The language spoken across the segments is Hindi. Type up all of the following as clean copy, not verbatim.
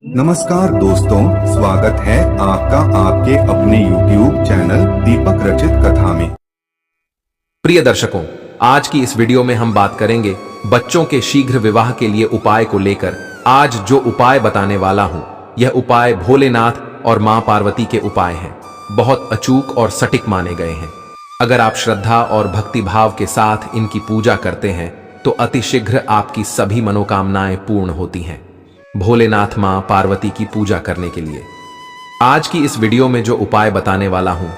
नमस्कार दोस्तों, स्वागत है आपका आपके अपने YouTube चैनल दीपक रचित कथा में। प्रिय दर्शकों, आज की इस वीडियो में हम बात करेंगे बच्चों के शीघ्र विवाह के लिए उपाय को लेकर। आज जो उपाय बताने वाला हूं, यह उपाय भोलेनाथ और मां पार्वती के उपाय हैं। बहुत अचूक और सटीक माने गए हैं। अगर आप श्रद्धा और भक्ति भाव के साथ इनकी पूजा करते हैं तो अतिशीघ्र आपकी सभी मनोकामनाएं पूर्ण होती हैं। भोलेनाथ मां पार्वती की पूजा करने के लिए आज की इस वीडियो में जो उपाय बताने वाला हूं,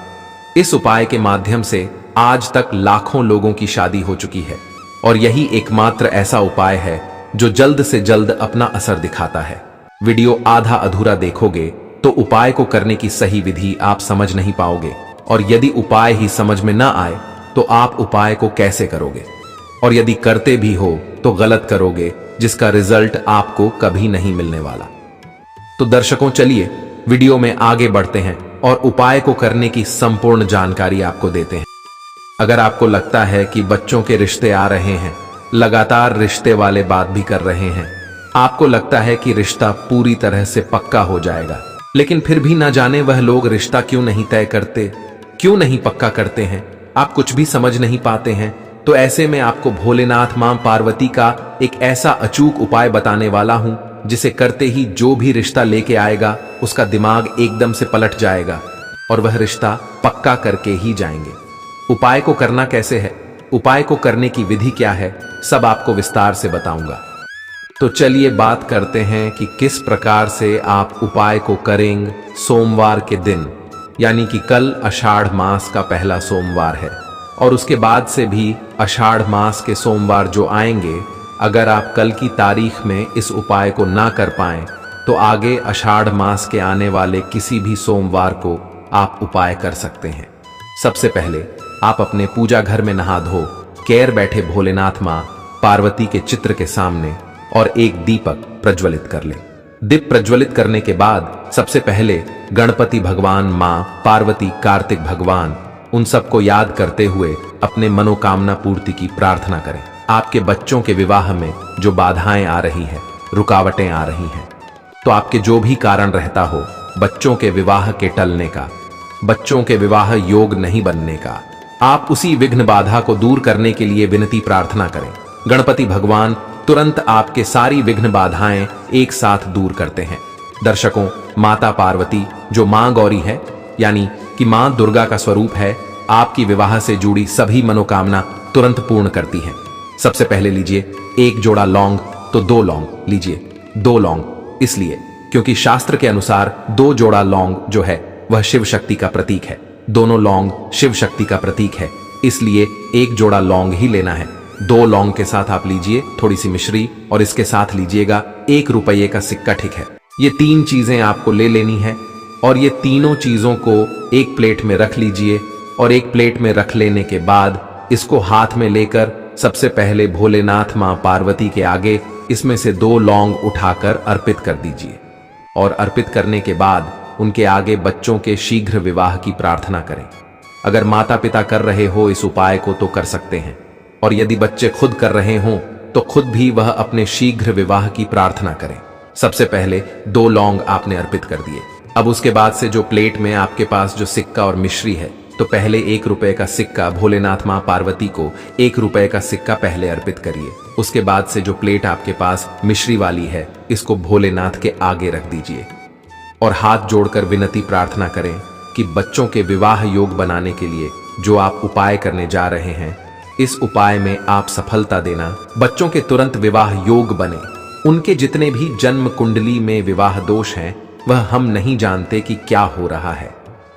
इस उपाय के माध्यम से आज तक लाखों लोगों की शादी हो चुकी है और यही एकमात्र ऐसा उपाय है जो जल्द से जल्द अपना असर दिखाता है। वीडियो आधा अधूरा देखोगे तो उपाय को करने की सही विधि आप समझ नहीं पाओगे, और यदि उपाय ही समझ में ना आए तो आप उपाय को कैसे करोगे, और यदि करते भी हो तो गलत करोगे, जिसका रिजल्ट आपको कभी नहीं मिलने वाला। तो दर्शकों, चलिए वीडियो में आगे बढ़ते हैं और उपाय को करने की संपूर्ण जानकारी आपको देते हैं। अगर आपको लगता है कि बच्चों के रिश्ते आ रहे हैं, लगातार रिश्ते वाले बात भी कर रहे हैं, आपको लगता है कि रिश्ता पूरी तरह से पक्का हो जाएगा, लेकिन फिर भी ना जाने वह लोग रिश्ता क्यों नहीं तय करते, क्यों नहीं पक्का करते हैं, आप कुछ भी समझ नहीं पाते हैं, तो ऐसे में आपको भोलेनाथ मां पार्वती का एक ऐसा अचूक उपाय बताने वाला हूं जिसे करते ही जो भी रिश्ता लेके आएगा उसका दिमाग एकदम से पलट जाएगा और वह रिश्ता पक्का करके ही जाएंगे। उपाय को करना कैसे है, उपाय को करने की विधि क्या है, सब आपको विस्तार से बताऊंगा। तो चलिए बात करते हैं कि किस प्रकार से आप उपाय को करेंगे। सोमवार के दिन, यानी कि कल आषाढ़ मास का पहला सोमवार है और उसके बाद से भी आषाढ़ मास के सोमवार जो आएंगे, अगर आप कल की तारीख में इस उपाय को ना कर पाएं तो आगे आषाढ़ मास के आने वाले किसी भी सोमवार को आप उपाय कर सकते हैं। सबसे पहले आप अपने पूजा घर में नहा धो कैर बैठे भोलेनाथ मां पार्वती के चित्र के सामने और एक दीपक प्रज्वलित कर ले। दीप प्रज्वलित करने के बाद सबसे पहले गणपति भगवान, मां पार्वती, कार्तिक भगवान, उन सबको याद करते हुए अपने मनोकामना पूर्ति की प्रार्थना करें। आपके बच्चों के विवाह में जो बाधाएं आ रही हैं, रुकावटें आ रही हैं, तो आपके जो भी कारण रहता हो बच्चों के विवाह के टलने का, बच्चों के विवाह योग नहीं बनने का, आप उसी विघ्न बाधा को दूर करने के लिए विनती प्रार्थना करें। गणपति भगवान तुरंत आपके सारी विघ्न बाधाएं एक साथ दूर करते हैं। दर्शकों, माता पार्वती जो मां गौरी है, यानी कि मां दुर्गा का स्वरूप है, आपकी विवाह से जुड़ी सभी मनोकामना तुरंत पूर्ण करती हैं। सबसे पहले लीजिए एक जोड़ा लौंग, तो 2 लौंग लीजिए। 2 लौंग इसलिए क्योंकि शास्त्र के अनुसार 2 जोड़ा लौंग जो है वह शिव शक्ति का प्रतीक है। दोनों लौंग शिव शक्ति का प्रतीक है, इसलिए एक जोड़ा लौंग ही लेना है। 2 लौंग के साथ आप लीजिए थोड़ी सी मिश्री और इसके साथ लीजिएगा 1 रुपये का सिक्का, ठीक है। ये 3 चीजें आपको ले लेनी है और ये तीनों चीजों को एक प्लेट में रख लीजिए और एक प्लेट में रख लेने के बाद इसको हाथ में लेकर सबसे पहले भोलेनाथ मां पार्वती के आगे इसमें से 2 लौंग उठाकर अर्पित कर दीजिए और अर्पित करने के बाद उनके आगे बच्चों के शीघ्र विवाह की प्रार्थना करें। अगर माता पिता कर रहे हो इस उपाय को तो कर सकते हैं, और यदि बच्चे खुद कर रहे हों तो खुद भी वह अपने शीघ्र विवाह की प्रार्थना करें। सबसे पहले 2 लौंग आपने अर्पित कर दिए। अब उसके बाद से जो प्लेट में आपके पास जो सिक्का और मिश्री है, तो पहले 1 रुपये का सिक्का भोलेनाथ मां पार्वती को 1 रुपये का सिक्का पहले अर्पित करिए। उसके बाद से जो प्लेट आपके पास मिश्री वाली है, इसको भोलेनाथ के आगे रख दीजिए और हाथ जोड़कर विनती प्रार्थना करें कि बच्चों के विवाह योग बनाने के लिए जो आप उपाय करने जा रहे हैं, इस उपाय में आप सफलता देना, बच्चों के तुरंत विवाह योग बने। उनके जितने भी जन्म कुंडली में विवाह दोष हैं वह हम नहीं जानते कि क्या हो रहा है,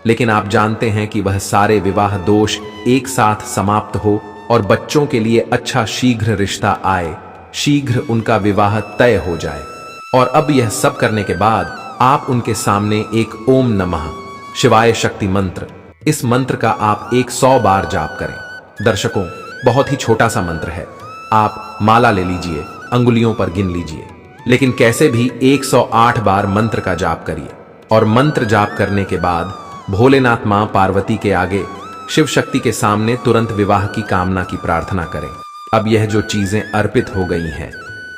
लेकिन आप जानते हैं कि वह सारे विवाह दोष एक साथ समाप्त हो और बच्चों के लिए अच्छा शीघ्र रिश्ता आए, शीघ्र उनका विवाह तय हो जाए। और अब यह सब करने के बाद आप उनके सामने एक ओम नमः शिवाय शक्ति मंत्र, इस मंत्र का आप 100 बार जाप करें। दर्शकों, बहुत ही छोटा सा मंत्र है, आप माला ले लीजिए, अंगुलियों पर गिन लीजिए, लेकिन कैसे भी 108 बार मंत्र का जाप करिए और मंत्र जाप करने के बाद भोलेनाथ मां पार्वती के आगे शिव शक्ति के सामने तुरंत विवाह की कामना की प्रार्थना करें। अब यह जो चीजें अर्पित हो गई हैं,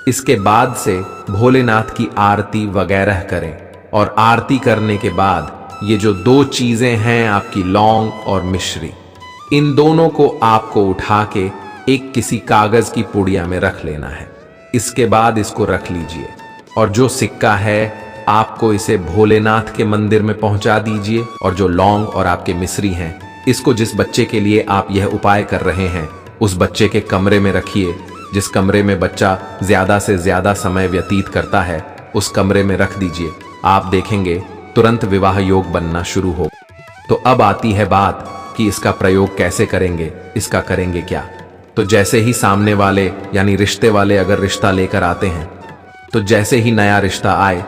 इसके बाद से भोलेनाथ की आरती वगैरह करें और आरती करने के बाद ये जो दो चीजें हैं आपकी लौंग और मिश्री, इन दोनों को आपको उठा के एक किसी कागज की पुड़िया में रख लेना है। इसके बाद इसको रख लीजिए और जो सिक्का है आपको इसे भोलेनाथ के मंदिर में पहुंचा दीजिए और जो लौंग और आपके मिश्री हैं इसको जिस बच्चे के लिए आप यह उपाय कर रहे हैं उस बच्चे के कमरे में रखिए। जिस कमरे में बच्चा ज्यादा से ज्यादा समय व्यतीत करता है उस कमरे में रख दीजिए। आप देखेंगे तुरंत विवाह योग बनना शुरू हो। तो अब आती है बात कि इसका प्रयोग कैसे करेंगे, इसका करेंगे क्या। तो जैसे ही सामने वाले यानी रिश्ते वाले अगर रिश्ता लेकर आते हैं तो जैसे ही नया रिश्ता आए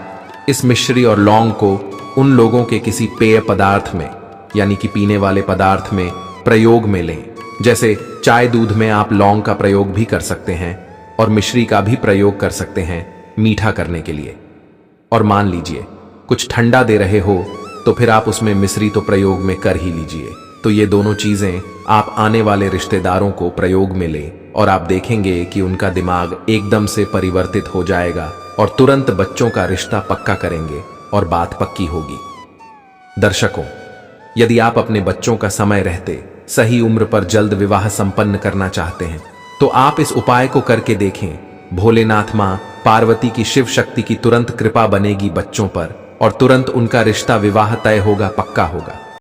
इस मिश्री और लौंग को उन लोगों के किसी पेय पदार्थ में यानी कि पीने वाले पदार्थ में प्रयोग में लें। जैसे चाय दूध में आप लौंग का प्रयोग भी कर सकते हैं और मिश्री का भी प्रयोग कर सकते हैं मीठा करने के लिए। और मान लीजिए कुछ ठंडा दे रहे हो तो फिर आप उसमें मिश्री तो प्रयोग में कर ही लीजिए। तो ये दोनों चीजें आप आने वाले रिश्तेदारों को प्रयोग में लें और आप देखेंगे कि उनका दिमाग एकदम से परिवर्तित हो जाएगा और तुरंत बच्चों का रिश्ता पक्का करेंगे और बात पक्की होगी। दर्शकों, यदि आप अपने बच्चों का समय रहते सही उम्र पर जल्द विवाह संपन्न करना चाहते हैं तो आप इस उपाय को करके देखें। भोलेनाथ मां पार्वती की शिव शक्ति की तुरंत कृपा बनेगी बच्चों पर और तुरंत उनका रिश्ता विवाह तय होगा, पक्का होगा।